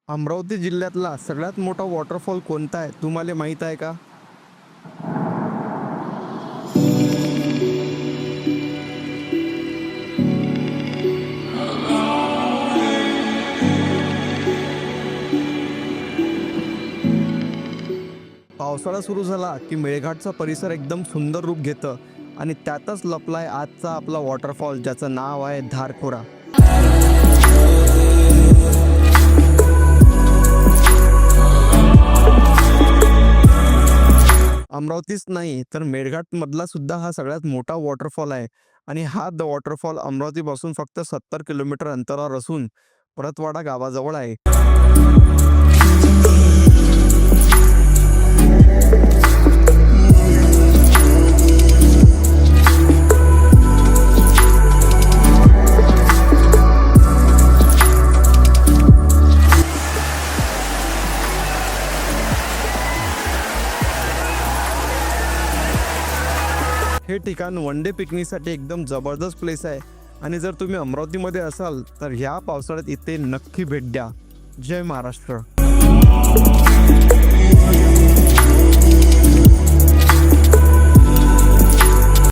अमरावती जिल्ह्यातला सगळ्यात मोठा वॉटरफॉल कोणता आहे तुम्हाला माहीत आहे का? पावसाळा सुरू झाला की मेळघाटचा परिसर एकदम सुंदर रूप घेतं आणि त्यातच लपलाय आजचा आपला वॉटरफॉल, ज्याचं नाव आहे धारखोरा. अमरावतीच नाही तर मेळघाटमधला सुद्धा हा सगळ्यात मोठा वॉटरफॉल आहे. आणि हा वॉटरफॉल अमरावतीपासून फक्त 70 किलोमीटर अंतरावर असून परतवाडा गावाजवळ आहे. हे ठिकाण वन डे पिकनिकसाठी एकदम जबरदस्त प्लेस आहे. आणि जर तुम्ही अमरावतीमध्ये असाल तर ह्या पावसाळ्यात इथे नक्की भेट द्या. जय महाराष्ट्र.